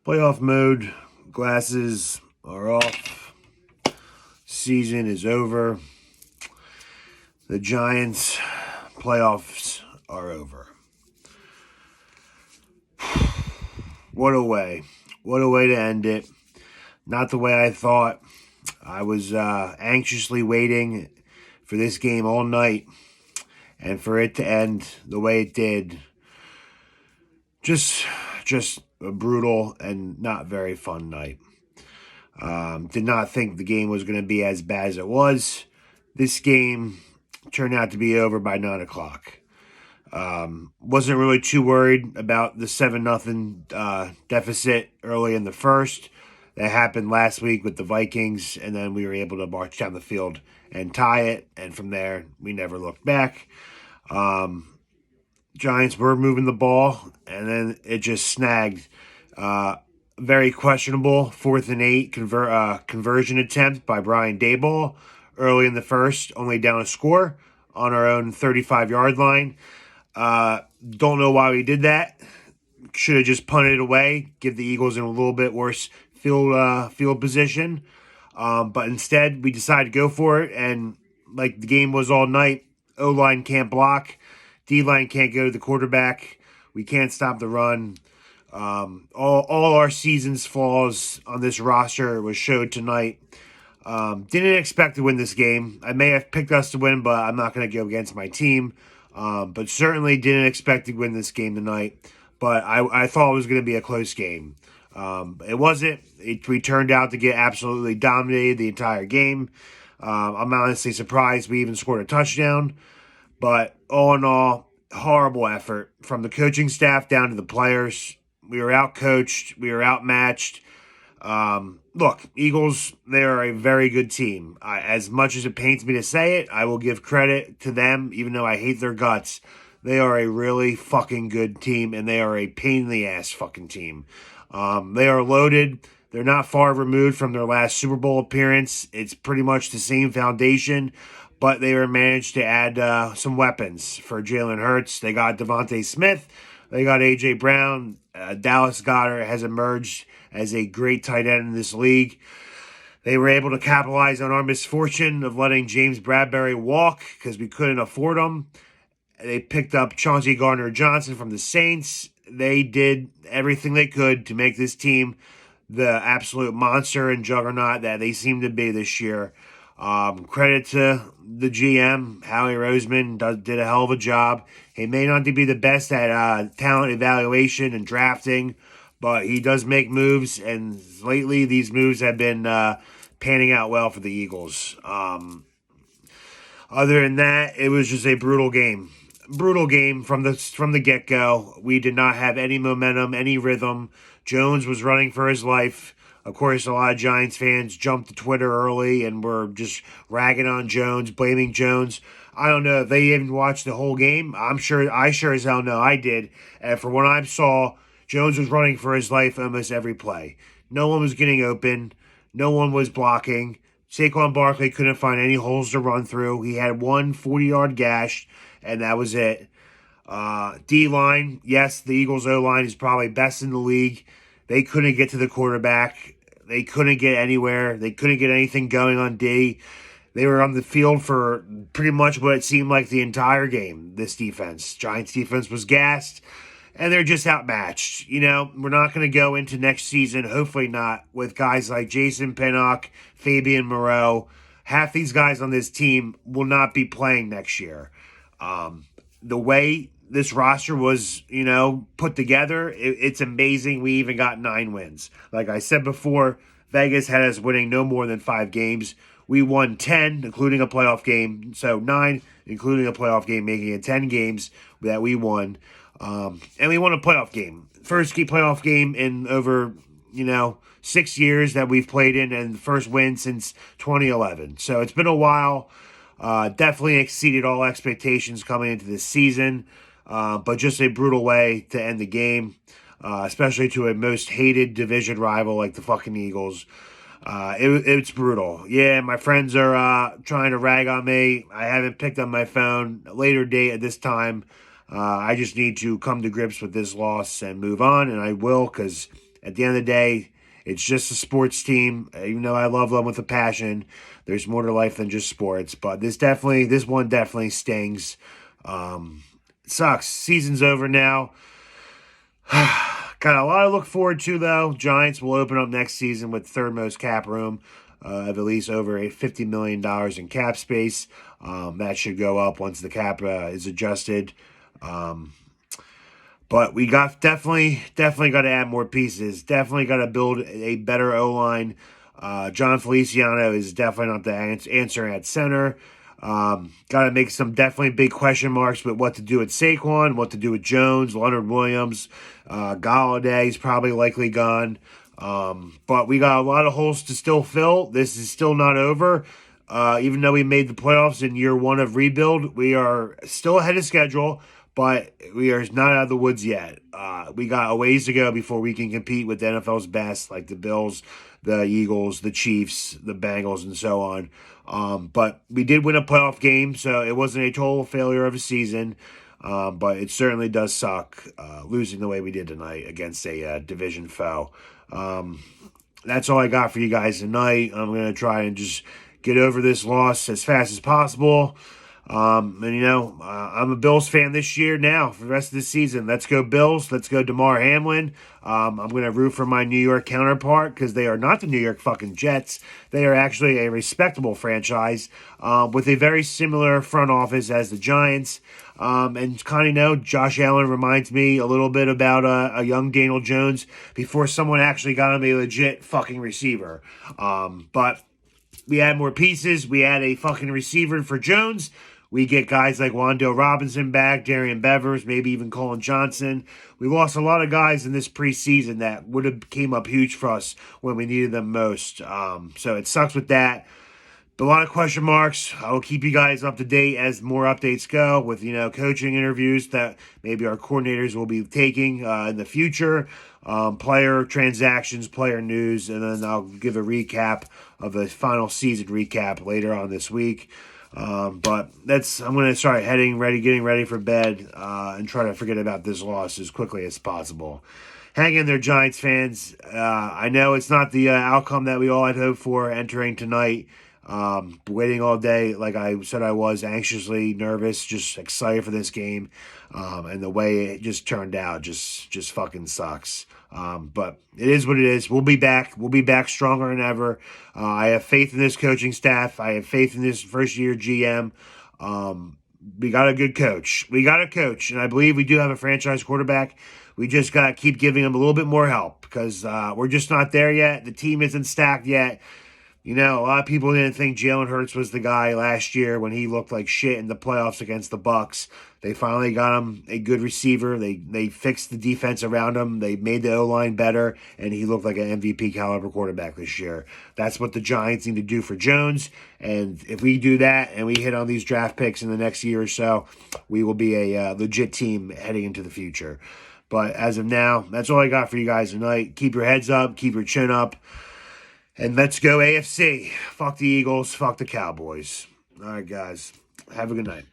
Playoff mode, glasses are off. Season is over. The Giants playoffs are over. What a way. What a way to end it. Not the way I thought. I was anxiously waiting for this game all night and for it to end the way it did. Just a brutal and not very fun night. Did not think the game was going to be as bad as it was. This game turned out to be over by 9 o'clock. Wasn't really too worried about the 7-0 deficit early in the first. That happened last week with the Vikings, and then we were able to march down the field and tie it, and from there, we never looked back. Giants were moving the ball, and then it just snagged. Very questionable 4th and 8 conversion attempt by Brian Daboll early in the first, only down a score on our own 35-yard line. Don't know why we did that. Should have just punted it away, give the Eagles in a little bit worse field position. But instead, we decided to go for it, and like the game was all night, O-line can't block, D-line can't go to the quarterback, we can't stop the run. All our season's flaws on this roster was showed tonight. Didn't expect to win this game. I may have picked us to win, but I'm not going to go against my team. But certainly didn't expect to win this game tonight. But I thought it was going to be a close game. It wasn't. We turned out to get absolutely dominated the entire game. I'm honestly surprised we even scored a touchdown. But all in all, horrible effort from the coaching staff down to the players. We were outcoached. We were outmatched. Look, Eagles, they are a very good team. As much as it pains me to say it, I will give credit to them, even though I hate their guts. They are a really fucking good team, and they are a pain in the ass fucking team. They are loaded. They're not far removed from their last Super Bowl appearance. It's pretty much the same foundation, but they were managed to add some weapons for Jalen Hurts. They got Devontae Smith. They got A.J. Brown. Dallas Goedert has emerged as a great tight end in this league. They were able to capitalize on our misfortune of letting James Bradbury walk because we couldn't afford him. They picked up Chauncey Gardner-Johnson from the Saints. They did everything they could to make this team the absolute monster and juggernaut that they seem to be this year. Credit to the GM, Howie Roseman, did a hell of a job. He may not be the best at talent evaluation and drafting, but he does make moves, and lately these moves have been panning out well for the Eagles. Other than that, it was just a brutal game. Brutal game from the get-go. We did not have any momentum, any rhythm. Jones was running for his life. Of course, a lot of Giants fans jumped to Twitter early and were just ragging on Jones, blaming Jones. I don't know if they even watched the whole game. I sure as hell know I did. And from what I saw, Jones was running for his life almost every play. No one was getting open. No one was blocking. Saquon Barkley couldn't find any holes to run through. He had one 40-yard gash, and that was it. D-line, yes, the Eagles' O-line is probably best in the league. They couldn't get to the quarterback. They couldn't get anywhere. They couldn't get anything going on D. They were on the field for pretty much what it seemed like the entire game, this defense. Giants defense was gassed, and they're just outmatched. You know, we're not going to go into next season, hopefully not, with guys like Jason Pinnock, Fabian Moreau. Half these guys on this team will not be playing next year. The way this roster was, put together, it's amazing we even got 9 wins. Like I said before, Vegas had us winning no more than 5 games. We won 10, including a playoff game. So 9, including a playoff game, making it 10 games that we won. And we won a playoff game. First playoff game in over, 6 years that we've played in, and the first win since 2011. So it's been a while. Definitely exceeded all expectations coming into this season. But just a brutal way to end the game, especially to a most hated division rival like the fucking Eagles. It's brutal. Yeah, my friends are trying to rag on me. I haven't picked up my phone. A later date at this time. I just need to come to grips with this loss and move on, and I will, because at the end of the day, it's just a sports team. Even though I love them with a passion, there's more to life than just sports. But this one definitely stings. It sucks. Season's over now. Got a lot to look forward to, though. Giants will open up next season with third most cap room of at least over $50 million in cap space. That should go up once the cap is adjusted. But we got definitely got to add more pieces. Definitely got to build a better O-line. John Feliciano is definitely not the answer at center. Got to make some definitely big question marks with what to do with Saquon, what to do with Jones, Leonard Williams, Galladay's probably likely gone. But we got a lot of holes to still fill. This is still not over. Even though we made the playoffs in year one of rebuild, we are still ahead of schedule, but we are not out of the woods yet. We got a ways to go before we can compete with the NFL's best, like the Bills, the Eagles, the Chiefs, the Bengals, and so on. But we did win a playoff game, so it wasn't a total failure of a season. But it certainly does suck losing the way we did tonight against a division foe. That's all I got for you guys tonight. I'm going to try and just get over this loss as fast as possible. I'm a Bills fan this year now for the rest of the season. Let's go Bills. Let's go DeMar Hamlin. I'm going to root for my New York counterpart because they are not the New York fucking Jets. They are actually a respectable franchise with a very similar front office as the Giants. And kind of Josh Allen reminds me a little bit about a young Daniel Jones before someone actually got him a legit fucking receiver. But we add more pieces. We add a fucking receiver for Jones. We get guys like Wan'Dale Robinson back, Darian Bevers, maybe even Colin Johnson. We lost a lot of guys in this preseason that would have came up huge for us when we needed them most. So it sucks with that. But a lot of question marks. I will keep you guys up to date as more updates go with, coaching interviews that maybe our coordinators will be taking in the future, player transactions, player news, and then I'll give a recap of the final season recap later on this week. But I'm going to start getting ready for bed, and try to forget about this loss as quickly as possible. Hang in there, Giants fans. I know it's not the outcome that we all had hoped for entering tonight. Waiting all day, like I said, I was anxiously nervous, just excited for this game. And the way it just turned out just fucking sucks. But it is what it is. We'll be back. We'll be back stronger than ever. I have faith in this coaching staff. I have faith in this first year GM. We got a good coach. And I believe we do have a franchise quarterback. We just got to keep giving him a little bit more help because we're just not there yet. The team isn't stacked yet. A lot of people didn't think Jalen Hurts was the guy last year when he looked like shit in the playoffs against the Bucs. They finally got him a good receiver. They fixed the defense around him. They made the O-line better, and he looked like an MVP caliber quarterback this year. That's what the Giants need to do for Jones. And if we do that and we hit on these draft picks in the next year or so, we will be a legit team heading into the future. But as of now, that's all I got for you guys tonight. Keep your heads up. Keep your chin up. And let's go AFC. Fuck the Eagles. Fuck the Cowboys. All right, guys. Have a good night.